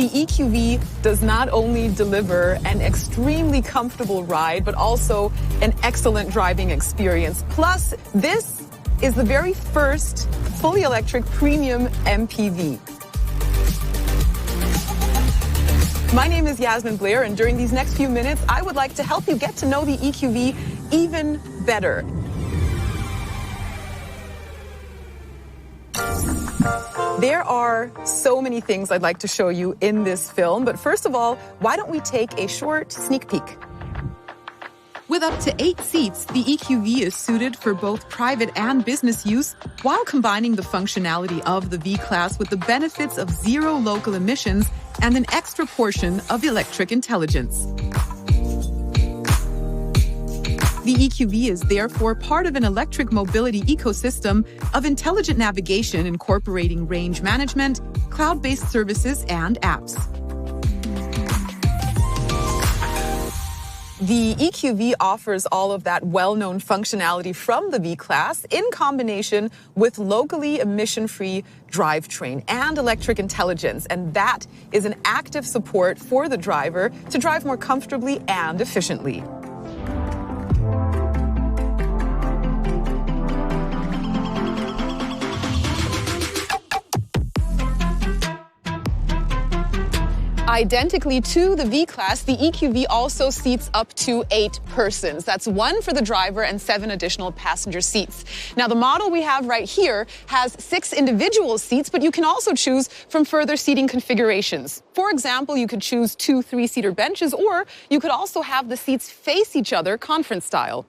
the EQV does not only deliver an extremely comfortable ride, but also an excellent driving experience. Plus, this is the very first fully electric premium MPV. My name is Yasmin Blair, and during these next few minutes, I would like to help you get to know the EQV even better. There are so many things I'd like to show you in this film, but first of all, why don't we take a short sneak peek? With up to 8 seats, the EQV is suited for both private and business use, while combining the functionality of the V-Class with the benefits of zero local emissions and an extra portion of electric intelligence. The EQV is therefore part of an electric mobility ecosystem of intelligent navigation incorporating range management, cloud-based services, and apps. The EQV offers all of that well-known functionality from the V-Class in combination with locally emission-free drivetrain and electric intelligence, and that is an active support for the driver to drive more comfortably and efficiently. Identically to the V-Class, the EQV also seats up to 8 persons. That's 1 for the driver and 7 additional passenger seats. Now, the model we have right here has 6 individual seats, but you can also choose from further seating configurations. For example, you could choose 2 3-seater benches, or you could also have the seats face each other conference style.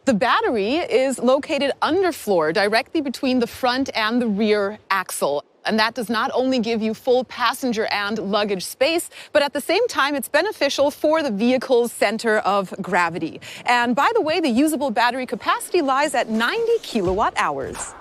The battery is located underfloor, directly between the front and the rear axle. And that does not only give you full passenger and luggage space, but at the same time, it's beneficial for the vehicle's center of gravity. And by the way, the usable battery capacity lies at 90 kilowatt hours.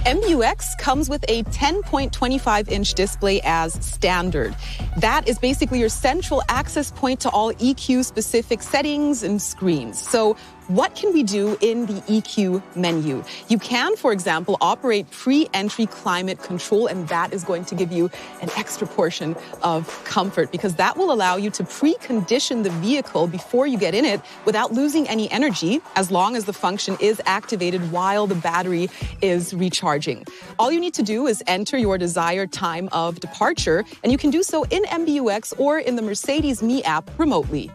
MBUX comes with a 10.25-inch display as standard. That is basically your central access point to all EQ-specific settings and screens. So what can we do in the EQ menu? You can, for example, operate pre-entry climate control, and that is going to give you an extra portion of comfort because that will allow you to precondition the vehicle before you get in it without losing any energy, as long as the function is activated while the battery is recharging. All you need to do is enter your desired time of departure, and you can do so in MBUX or in the Mercedes Me app remotely.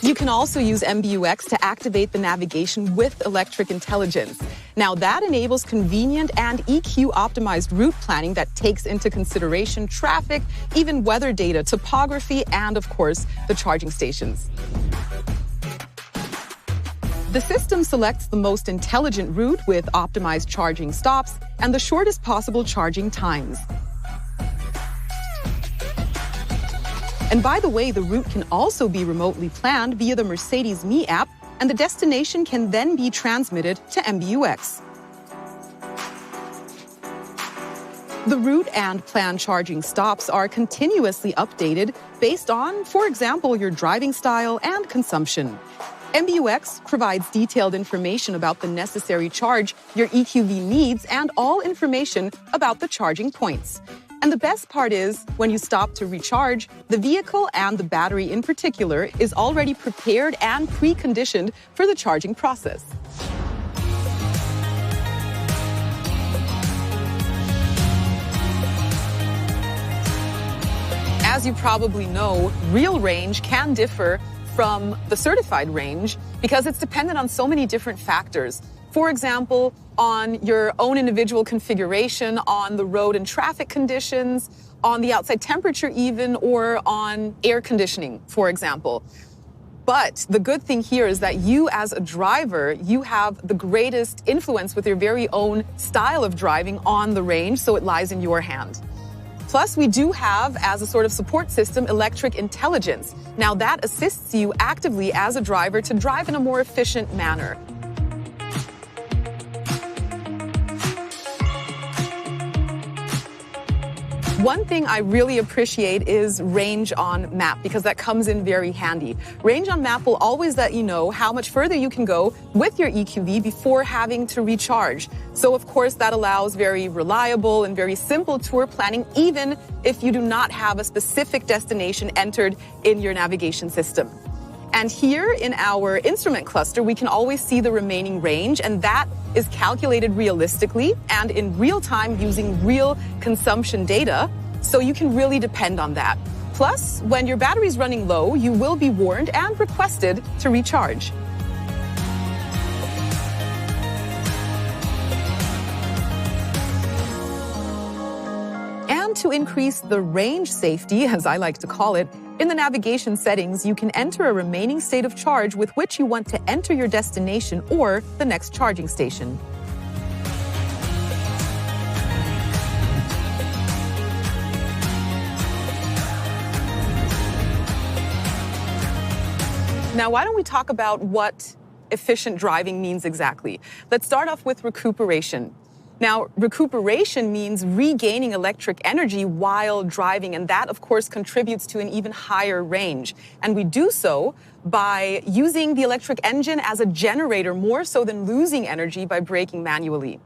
You can also use MBUX to activate the navigation with electric intelligence. Now, that enables convenient and EQ-optimized route planning that takes into consideration traffic, even weather data, topography, and, of course, the charging stations. The system selects the most intelligent route with optimized charging stops and the shortest possible charging times. And by the way, the route can also be remotely planned via the Mercedes Me app, and the destination can then be transmitted to MBUX. The route and planned charging stops are continuously updated based on, for example, your driving style and consumption. MBUX provides detailed information about the necessary charge your EQV needs and all information about the charging points. And the best part is, when you stop to recharge, the vehicle and the battery in particular is already prepared and preconditioned for the charging process. As you probably know, real range can differ from the certified range because it's dependent on so many different factors. For example, on your own individual configuration, on the road and traffic conditions, on the outside temperature even, or on air conditioning, for example. But the good thing here is that you as a driver, you have the greatest influence with your very own style of driving on the range, so it lies in your hand. Plus, we do have, as a sort of support system, electric intelligence. Now, that assists you actively as a driver to drive in a more efficient manner. One thing I really appreciate is range on map, because that comes in very handy. Range on map will always let you know how much further you can go with your EQV before having to recharge. So of course that allows very reliable and very simple tour planning, even if you do not have a specific destination entered in your navigation system. And here in our instrument cluster, we can always see the remaining range, and that is calculated realistically and in real time using real consumption data, so you can really depend on that. Plus, when your battery's running low, you will be warned and requested to recharge. And to increase the range safety, as I like to call it, in the navigation settings, you can enter a remaining state of charge with which you want to enter your destination or the next charging station. Now, why don't we talk about what efficient driving means exactly? Let's start off with recuperation. Now, recuperation means regaining electric energy while driving, and that, of course, contributes to an even higher range. And we do so by using the electric engine as a generator more so than losing energy by braking manually.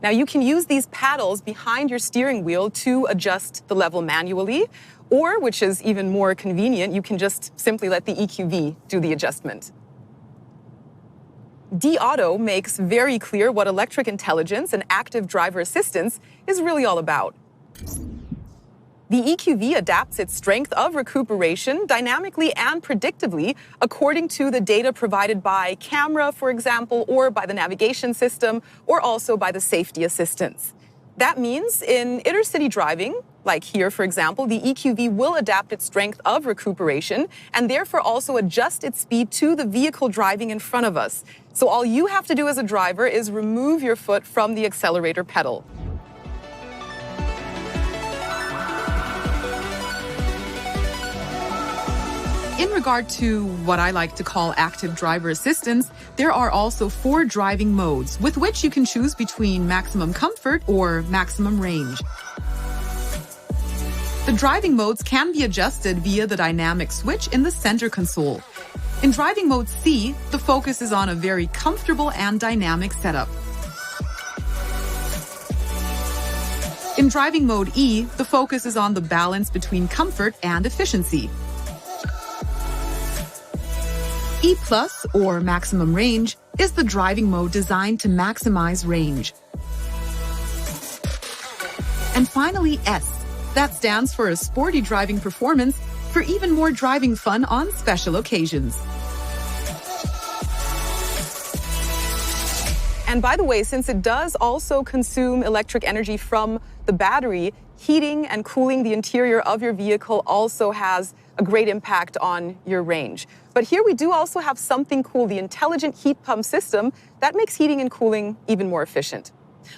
Now, you can use these paddles behind your steering wheel to adjust the level manually, or, which is even more convenient, you can just simply let the EQV do the adjustment. D-Auto makes very clear what electric intelligence and active driver assistance is really all about. The EQV adapts its strength of recuperation dynamically and predictably according to the data provided by camera, for example, or by the navigation system, or also by the safety assistance. That means in intercity driving, like here, for example, the EQV will adapt its strength of recuperation and therefore also adjust its speed to the vehicle driving in front of us. So all you have to do as a driver is remove your foot from the accelerator pedal. In regard to what I like to call active driver assistance, there are also 4 driving modes with which you can choose between maximum comfort or maximum range. The driving modes can be adjusted via the dynamic switch in the center console. In driving mode C, the focus is on a very comfortable and dynamic setup. In driving mode E, the focus is on the balance between comfort and efficiency. E+, or maximum range, is the driving mode designed to maximize range. And finally, S. That stands for a sporty driving performance for even more driving fun on special occasions. And by the way, since it does also consume electric energy from the battery, heating and cooling the interior of your vehicle also has a great impact on your range. But here we do also have something cool, the intelligent heat pump system that makes heating and cooling even more efficient.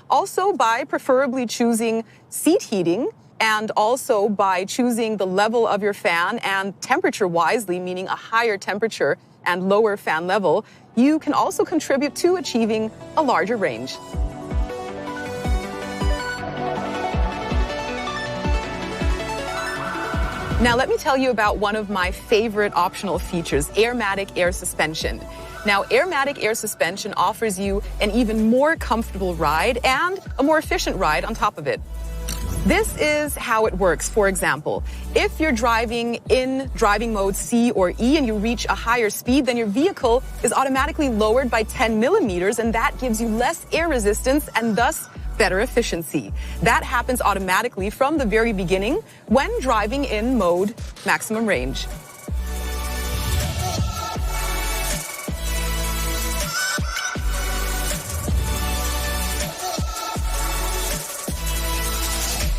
Also, by preferably choosing seat heating, and also by choosing the level of your fan and temperature wisely, meaning a higher temperature and lower fan level, you can also contribute to achieving a larger range. Now let me tell you about one of my favorite optional features, Airmatic air suspension. Now, Airmatic air suspension offers you an even more comfortable ride and a more efficient ride on top of it. This is how it works. For example, if you're driving in driving mode C or E and you reach a higher speed, then your vehicle is automatically lowered by 10 millimeters, and that gives you less air resistance and thus better efficiency. That happens automatically from the very beginning when driving in mode maximum range.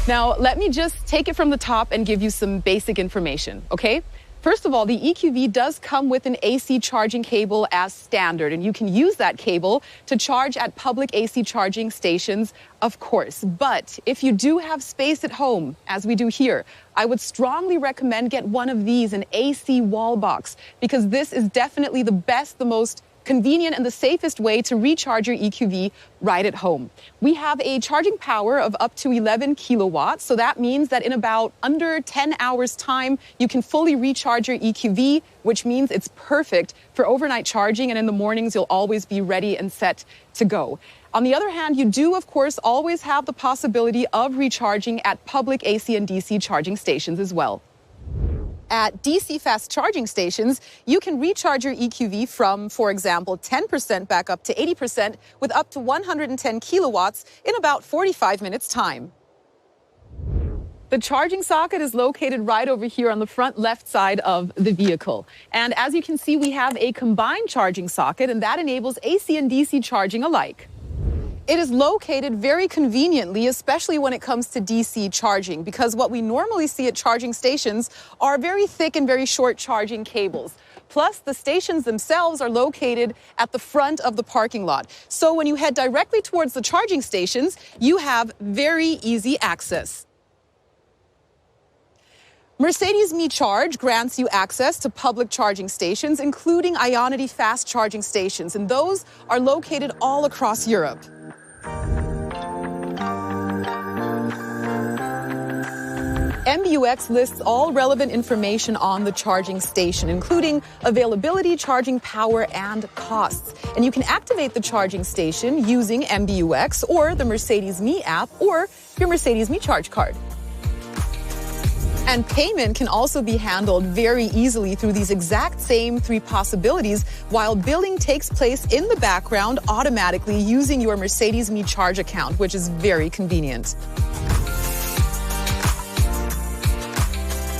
Now, let me just take it from the top and give you some basic information, okay? First of all, the EQV does come with an AC charging cable as standard, and you can use that cable to charge at public AC charging stations, of course. But if you do have space at home, as we do here, I would strongly recommend get one of these, an AC wall box, because this is definitely the best, the most convenient and the safest way to recharge your EQV right at home. We have a charging power of up to 11 kilowatts, so that means that in about under 10 hours time, you can fully recharge your EQV, which means it's perfect for overnight charging, and in the mornings you'll always be ready and set to go. On the other hand, you do, of course, always have the possibility of recharging at public AC and DC charging stations as well. At DC fast charging stations, you can recharge your EQV from, for example, 10% back up to 80% with up to 110 kilowatts in about 45 minutes time. The charging socket is located right over here on the front left side of the vehicle. And as you can see, we have a combined charging socket, and that enables AC and DC charging alike. It is located very conveniently, especially when it comes to DC charging, because what we normally see at charging stations are very thick and very short charging cables. Plus, the stations themselves are located at the front of the parking lot. So when you head directly towards the charging stations, you have very easy access. Mercedes MeCharge grants you access to public charging stations, including Ionity fast charging stations, and those are located all across Europe. MBUX lists all relevant information on the charging station, including availability, charging power, and costs. And you can activate the charging station using MBUX or the Mercedes Me app or your Mercedes MeCharge card. And payment can also be handled very easily through these exact same three possibilities, while billing takes place in the background automatically using your Mercedes MeCharge account, which is very convenient.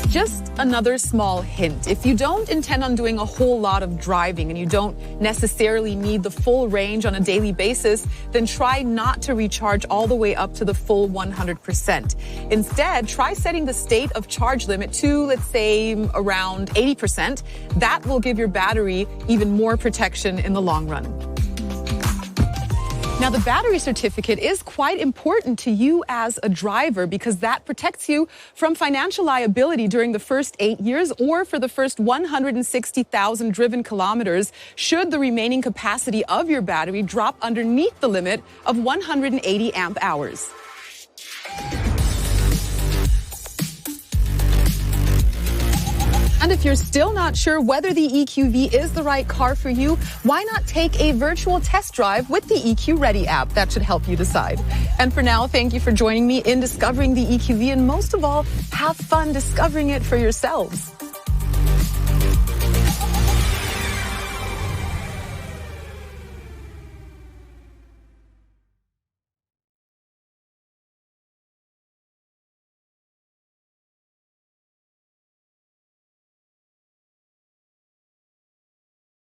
Just another small hint. If you don't intend on doing a whole lot of driving and you don't necessarily need the full range on a daily basis, then try not to recharge all the way up to the full 100%. Instead, try setting the state of charge limit to, let's say, around 80%. That will give your battery even more protection in the long run. Now, the battery certificate is quite important to you as a driver because that protects you from financial liability during the first 8 years or for the first 160,000 driven kilometers should the remaining capacity of your battery drop underneath the limit of 180 amp hours. And if you're still not sure whether the EQV is the right car for you, why not take a virtual test drive with the EQ Ready app? That should help you decide. And for now, thank you for joining me in discovering the EQV, and most of all, have fun discovering it for yourselves.